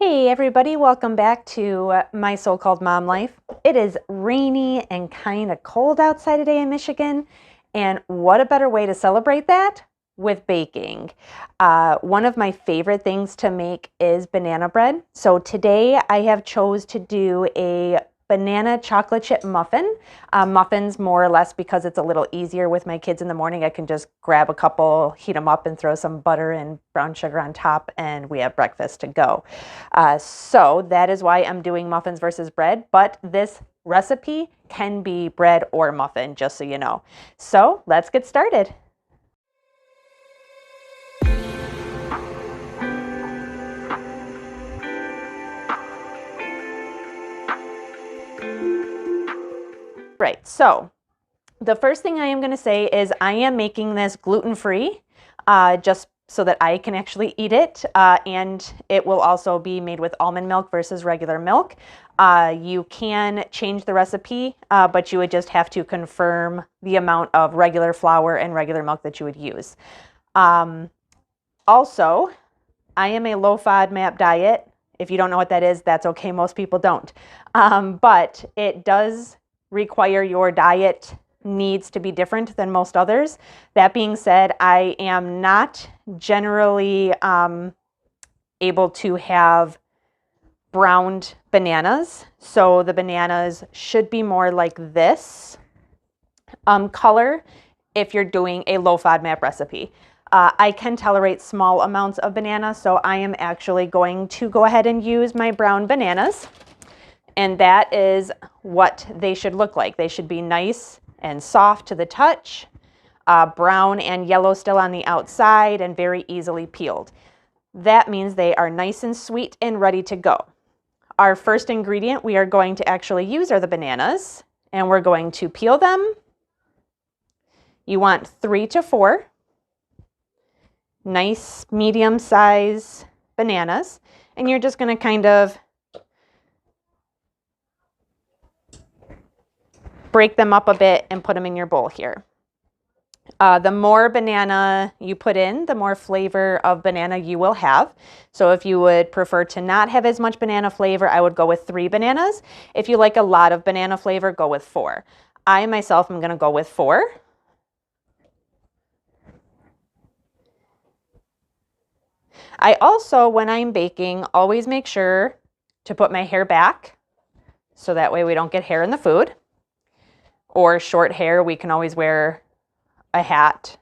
Hey everybody, welcome back to my so-called mom life. It is rainy and kind of cold outside today in Michigan, and what a better way to celebrate that with baking. One of my favorite things to make is banana bread. So today I have chose to do a banana chocolate chip muffin. Muffins more or less because it's a little easier with my kids in the morning. I can just grab a couple, heat them up and throw some butter and brown sugar on top and we have breakfast to go. So that is why I'm doing muffins versus bread, but this recipe can be bread or muffin, just so you know. So let's get started. Right, so the first thing I am going to say is I am making this gluten-free, just so that I can actually eat it, and it will also be made with almond milk versus regular milk. You can change the recipe, but you would just have to confirm the amount of regular flour and regular milk that you would use. Also, I am a low FODMAP diet. If you don't know what that is, that's okay. Most people don't. But it does require your diet needs to be different than most others. That being said, I am not generally able to have browned bananas. So the bananas should be more like this color if you're doing a low FODMAP recipe. I can tolerate small amounts of banana, so I am actually going to go ahead and use my brown bananas. And that is what they should look like. They should be nice and soft to the touch, brown and yellow still on the outside, and very easily peeled. That means they are nice and sweet and ready to go. Our first ingredient we are going to actually use are the bananas, and we're going to peel them. You want 3 to 4 nice medium size bananas, and you're just going to kind of break them up a bit and put them in your bowl here. The more banana you put in, the more flavor of banana you will have. So if you would prefer to not have as much banana flavor, I would go with 3 bananas. If you like a lot of banana flavor, go with 4. I myself am going to go with 4. I also, when I'm baking, always make sure to put my hair back so that way we don't get hair in the food. Or short hair, we can always wear a hat.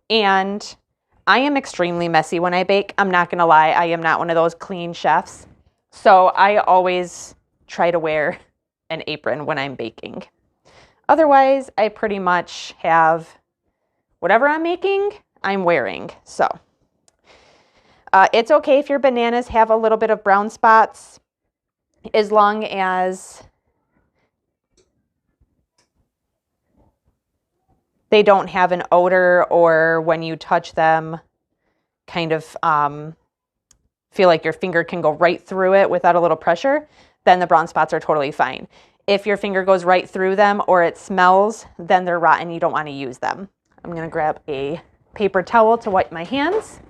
And I am extremely messy when I bake. I'm not gonna lie, I am not one of those clean chefs. So I always try to wear an apron when I'm baking. Otherwise, I pretty much have whatever I'm making, I'm wearing. So it's okay if your bananas have a little bit of brown spots, as long as they don't have an odor, or when you touch them, kind of feel like your finger can go right through it without a little pressure, then the brown spots are totally fine. If your finger goes right through them or it smells, then they're rotten. You don't want to use them. I'm going to grab a paper towel to wipe my hands.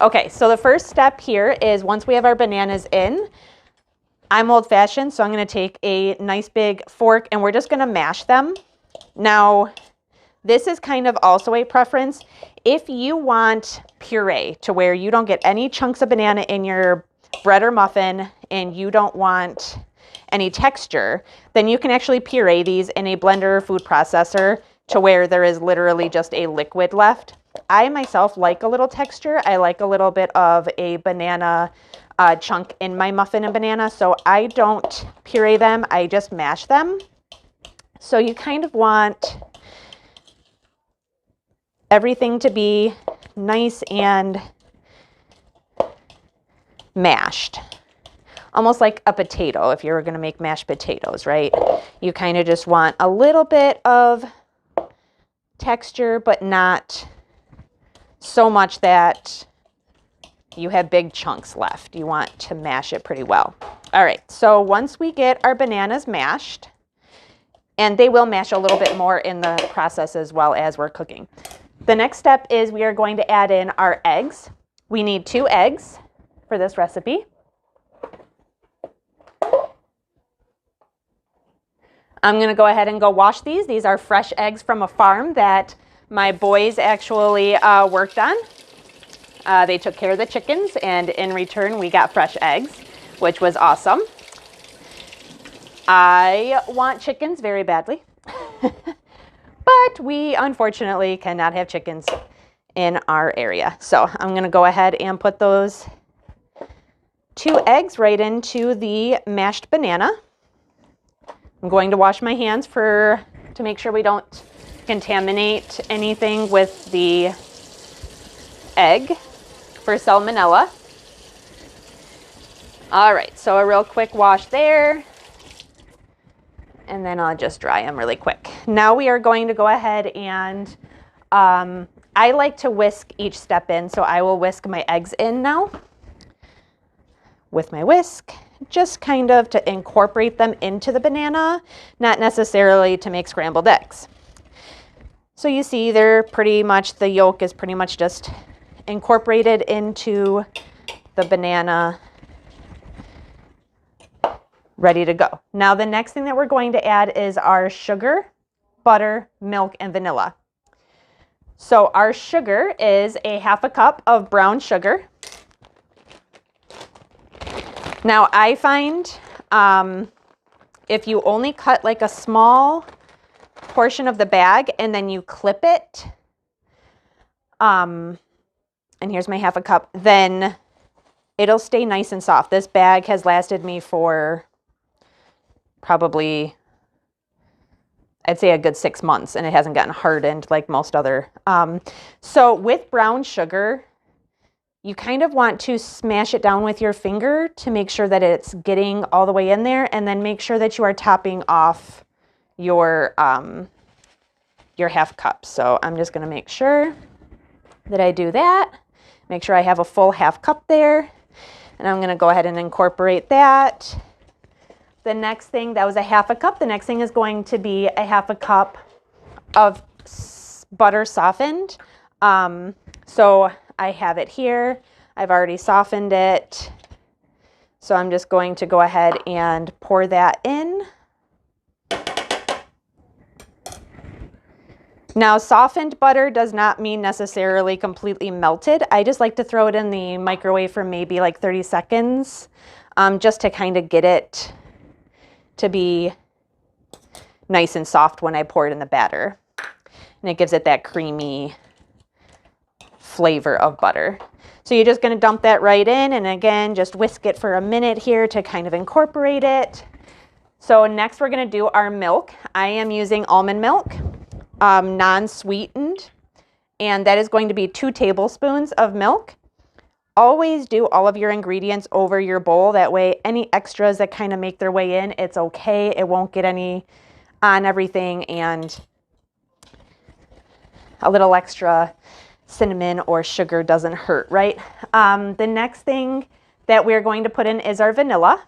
Okay, so the first step here is once we have our bananas in, I'm old-fashioned, so I'm going to take a nice big fork and we're just going to mash them. Now, this is kind of also a preference. If you want puree to where you don't get any chunks of banana in your bread or muffin and you don't want any texture, then you can actually puree these in a blender or food processor to where there is literally just a liquid left. I myself like a little texture. I like a little bit of a banana chunk in my muffin and banana, so I don't puree them, I just mash them. So you kind of want everything to be nice and mashed. Almost like a potato, if you were going to make mashed potatoes, right? You kind of just want a little bit of texture, but not so much that you have big chunks left. You want to mash it pretty well. All right, so once we get our bananas mashed, and they will mash a little bit more in the process as well as we're cooking. The next step is we are going to add in our eggs. We need 2 eggs for this recipe. I'm gonna go ahead and go wash these. These are fresh eggs from a farm that my boys actually worked on. They took care of the chickens, and in return we got fresh eggs, which was awesome. I want chickens very badly, but we unfortunately cannot have chickens in our area. So I'm going to go ahead and put those 2 eggs right into the mashed banana. I'm going to wash my hands to make sure we don't contaminate anything with the egg for salmonella. All right, so a real quick wash there. And then I'll just dry them really quick. Now we are going to go ahead and I like to whisk each step in, so I will whisk my eggs in now with my whisk, just kind of to incorporate them into the banana, not necessarily to make scrambled eggs. So you see they're pretty much, the yolk is pretty much just incorporated into the banana, ready to go. Now the next thing that we're going to add is our sugar, butter, milk, and vanilla. So our sugar is a 1/2 cup of brown sugar. Now I find if you only cut like a small portion of the bag and then you clip it, and here's my 1/2 cup, then it'll stay nice and soft. This bag has lasted me for probably, I'd say a good 6 months, and it hasn't gotten hardened like most other. So with brown sugar, you kind of want to smash it down with your finger to make sure that it's getting all the way in there, and then make sure that you are topping off your 1/2 cup. So I'm just going to make sure that I do that. Make sure I have a full 1/2 cup there, and I'm going to go ahead and incorporate that. The next thing, that was a 1/2 cup. The next thing is going to be a 1/2 cup of butter softened. So I have it here. I've already softened it. So I'm just going to go ahead and pour that in. Now, softened butter does not mean necessarily completely melted. I just like to throw it in the microwave for maybe like 30 seconds, just to kind of get it to be nice and soft when I pour it in the batter. And it gives it that creamy flavor of butter. So you're just going to dump that right in, and again, just whisk it for a minute here to kind of incorporate it. So next we're going to do our milk. I am using almond milk, non-sweetened, and that is going to be 2 tablespoons of milk. Always do all of your ingredients over your bowl. That way any extras that kind of make their way in, it's okay. It won't get any on everything, and a little extra cinnamon or sugar doesn't hurt, right? The next thing that we're going to put in is our vanilla.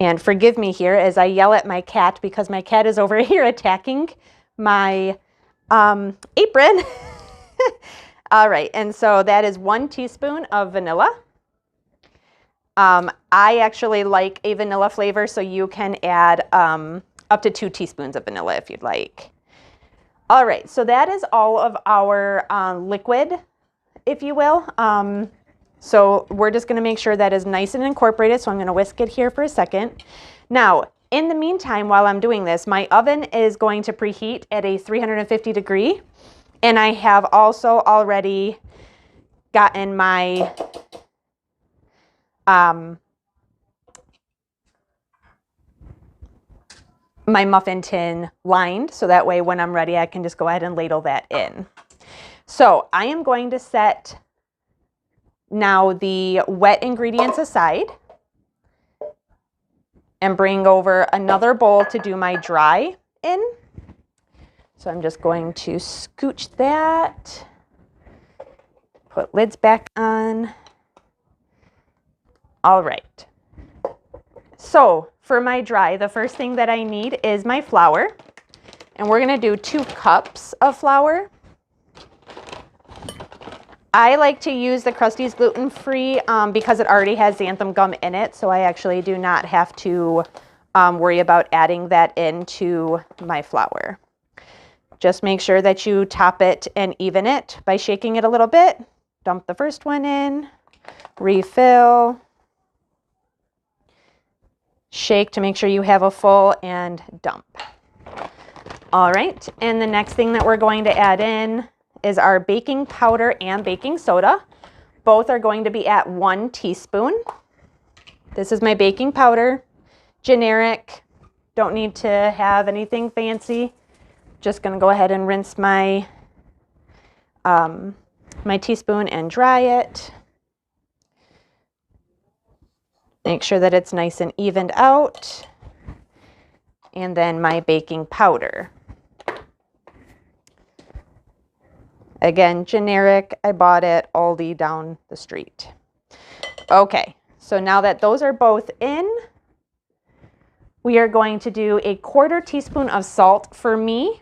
And forgive me here as I yell at my cat, because my cat is over here attacking my apron. All right, and so that is 1 teaspoon of vanilla. I actually like a vanilla flavor, so you can add up to 2 teaspoons of vanilla if you'd like. All right, so that is all of our liquid, if you will. So we're just going to make sure that is nice and incorporated. So I'm going to whisk it here for a second. Now, in the meantime, while I'm doing this, my oven is going to preheat at a 350 degree. And I have also already gotten my my muffin tin lined, so that way when I'm ready I can just go ahead and ladle that in. So I am going to set now the wet ingredients aside and bring over another bowl to do my dry in. So I'm just going to scooch that, put lids back on. All right. So for my dry, the first thing that I need is my flour, and we're going to do 2 cups of flour. I like to use the Krusteaz gluten-free because it already has xanthan gum in it, so I actually do not have to worry about adding that into my flour. Just make sure that you top it and even it by shaking it a little bit. Dump the first one in, refill, shake to make sure you have a full, and dump. All right, and the next thing that we're going to add in is our baking powder and baking soda. Both are going to be at 1 teaspoon. This is my baking powder, generic, don't need to have anything fancy. Just gonna go ahead and rinse my, my teaspoon and dry it. Make sure that it's nice and evened out. And then my baking powder. Again, generic, I bought it Aldi down the street. Okay, so now that those are both in, we are going to do a 1/4 teaspoon of salt for me.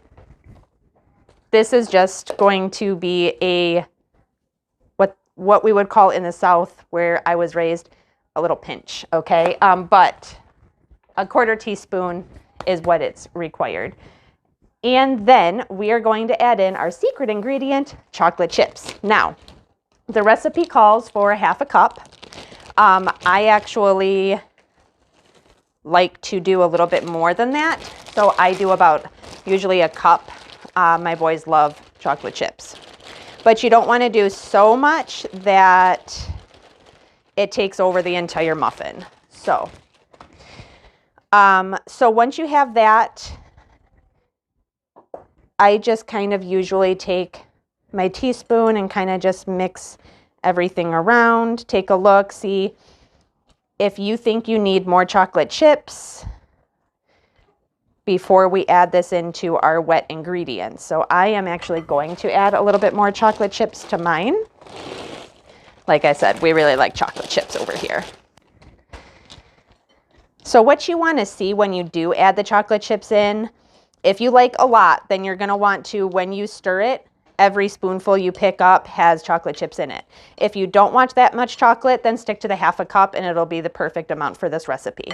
This is just going to be a, what we would call in the South where I was raised, a little pinch, okay? But a 1/4 teaspoon is what it's required. And then we are going to add in our secret ingredient, chocolate chips. Now, the recipe calls for 1/2 cup. I actually like to do a little bit more than that. So I do about usually a cup. My boys love chocolate chips. But you don't want to do so much that it takes over the entire muffin. So once you have that, I just kind of usually take my teaspoon and kind of just mix everything around, take a look, see if you think you need more chocolate chips before we add this into our wet ingredients. So I am actually going to add a little bit more chocolate chips to mine. Like I said, we really like chocolate chips over here. So what you want to see when you do add the chocolate chips in, if you like a lot, then you're going to want to, when you stir it, every spoonful you pick up has chocolate chips in it. If you don't want that much chocolate, then stick to the 1/2 cup and it'll be the perfect amount for this recipe.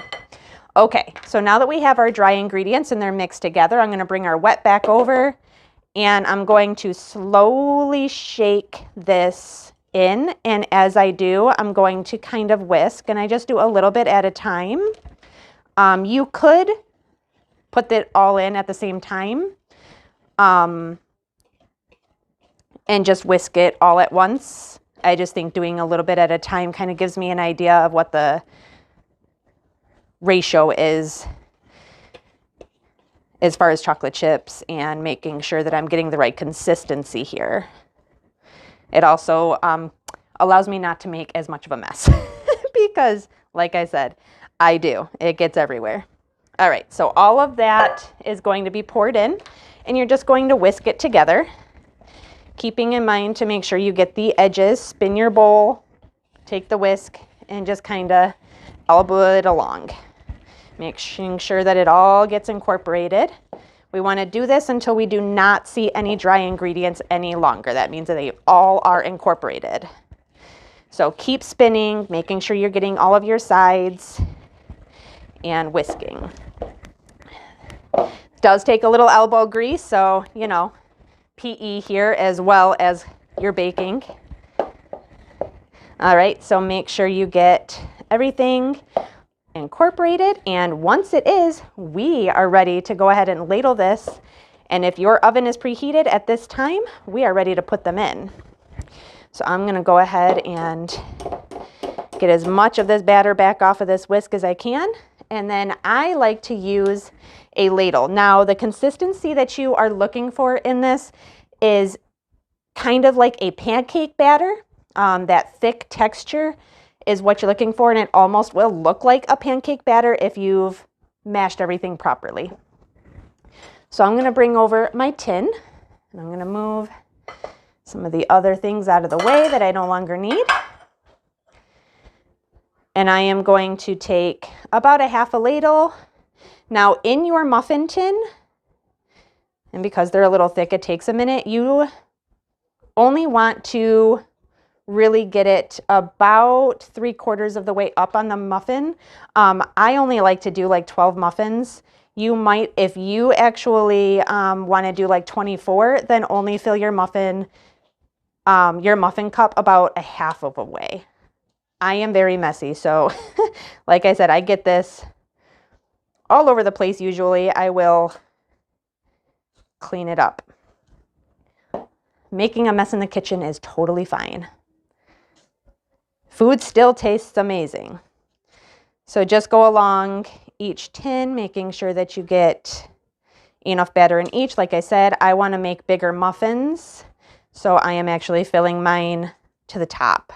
Okay, so now that we have our dry ingredients and they're mixed together, I'm going to bring our wet back over and I'm going to slowly shake this in. And as I do, I'm going to kind of whisk, and I just do a little bit at a time. You could put it all in at the same time and just whisk it all at once. I just think doing a little bit at a time kind of gives me an idea of what the ratio is as far as chocolate chips and making sure that I'm getting the right consistency here. It also allows me not to make as much of a mess because, like I said, I do. It gets everywhere. All right, so all of that is going to be poured in, and you're just going to whisk it together, keeping in mind to make sure you get the edges. Spin your bowl, take the whisk, and just kind of elbow it along, making sure that it all gets incorporated. We want to do this until we do not see any dry ingredients any longer. That means that they all are incorporated. So keep spinning, making sure you're getting all of your sides, and whisking. Does take a little elbow grease, so, you know, PE here as well as your baking. All right, so make sure you get everything incorporated, and once it is, we are ready to go ahead and ladle this. And if your oven is preheated at this time, we are ready to put them in. So I'm going to go ahead and get as much of this batter back off of this whisk as I can. And then I like to use a ladle. Now, the consistency that you are looking for in this is kind of like a pancake batter. That thick texture is what you're looking for, and it almost will look like a pancake batter if you've mashed everything properly. So I'm going to bring over my tin, and I'm going to move some of the other things out of the way that I no longer need. And I am going to take about 1/2 ladle. Now in your muffin tin, and because they're a little thick, it takes a minute, you only want to really get it about 3/4 of the way up on the muffin. I only like to do like 12 muffins. You might, if you actually want to do like 24, then only fill your muffin cup about a half of a way. I am very messy, so like I said, I get this all over the place usually. I will clean it up. Making a mess in the kitchen is totally fine. Food still tastes amazing. So just go along each tin, making sure that you get enough batter in each. Like I said, I want to make bigger muffins, so I am actually filling mine to the top.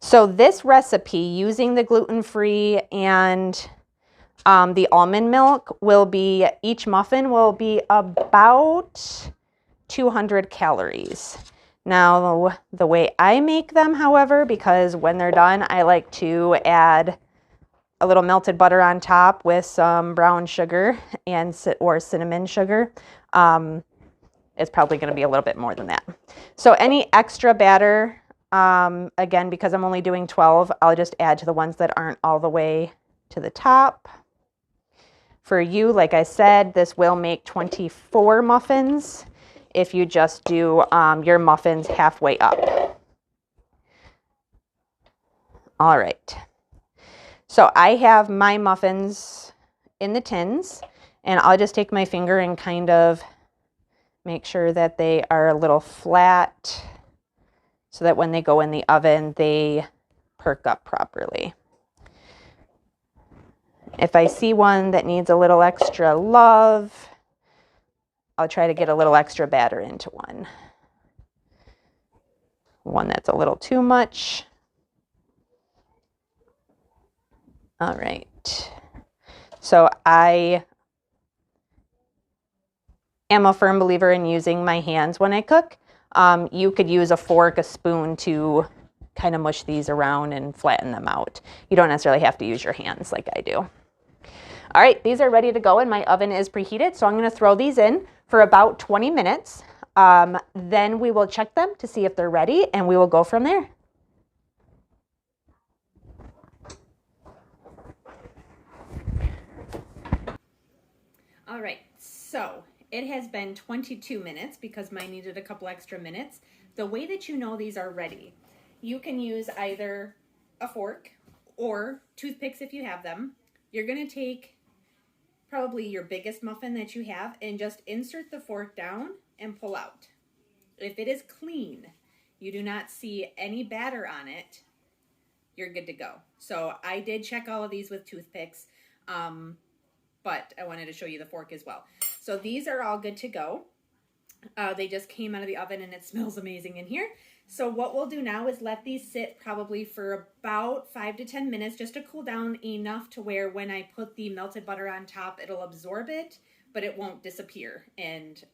So this recipe, using the gluten-free and the almond milk, will be, each muffin will be about 200 calories. Now, the way I make them, however, because when they're done, I like to add a little melted butter on top with some brown sugar or cinnamon sugar. It's probably going to be a little bit more than that. So any extra batter, again, because I'm only doing 12, I'll just add to the ones that aren't all the way to the top. For you, like I said, this will make 24 muffins if you just do your muffins halfway up. All right. So I have my muffins in the tins, and I'll just take my finger and kind of make sure that they are a little flat so that when they go in the oven, they perk up properly. If I see one that needs a little extra love, I'll try to get a little extra batter into one. One that's a little too much. All right. So I am a firm believer in using my hands when I cook. You could use a fork, a spoon to kind of mush these around and flatten them out. You don't necessarily have to use your hands like I do. All right, these are ready to go and my oven is preheated. So I'm going to throw these in for about 20 minutes. Then we will check them to see if they're ready and we will go from there. All right, so it has been 22 minutes because mine needed a couple extra minutes. The way that you know these are ready, you can use either a fork or toothpicks if you have them. You're going to take probably your biggest muffin that you have and just insert the fork down and pull out. If it is clean, you do not see any batter on it, you're good to go. So I did check all of these with toothpicks, but I wanted to show you the fork as well. So these are all good to go. They just came out of the oven and it smells amazing in here. So what we'll do now is let these sit probably for about 5 to 10 minutes just to cool down enough to where when I put the melted butter on top, it'll absorb it, but it won't disappear and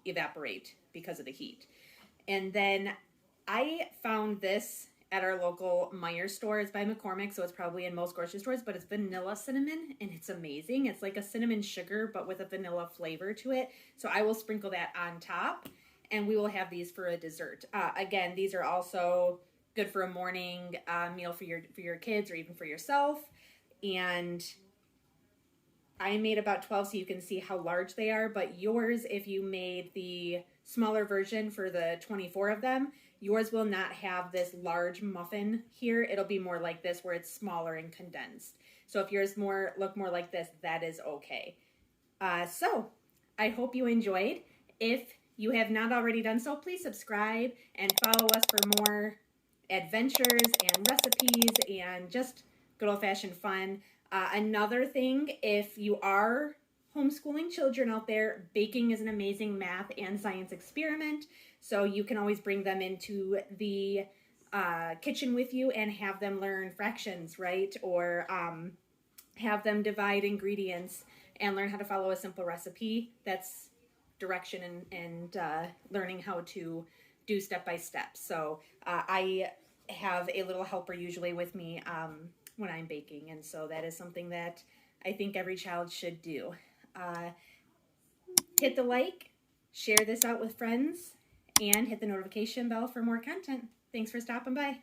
evaporate because of the heat. And then I found this at our local Meijer store. It's by McCormick, so it's probably in most grocery stores, but it's vanilla cinnamon, and it's amazing. It's like a cinnamon sugar, but with a vanilla flavor to it. So I will sprinkle that on top, and we will have these for a dessert. Again, these are also good for a morning meal for your kids or even for yourself. And I made about 12 so you can see how large they are, but yours, if you made the smaller version for the 24 of them, yours will not have this large muffin here. It'll be more like this where it's smaller and condensed. So if yours look more like this, that is okay. So I hope you enjoyed. If you have not already done so, please subscribe and follow us for more adventures and recipes and just good old-fashioned fun. Another thing, if you are homeschooling children out there, baking is an amazing math and science experiment. So you can always bring them into the kitchen with you and have them learn fractions, right? Or have them divide ingredients and learn how to follow a simple recipe. That's direction and learning how to do step by step. So I have a little helper usually with me when I'm baking, and so that is something that I think every child should do. Hit the like, share this out with friends, and hit the notification bell for more content. Thanks for stopping by.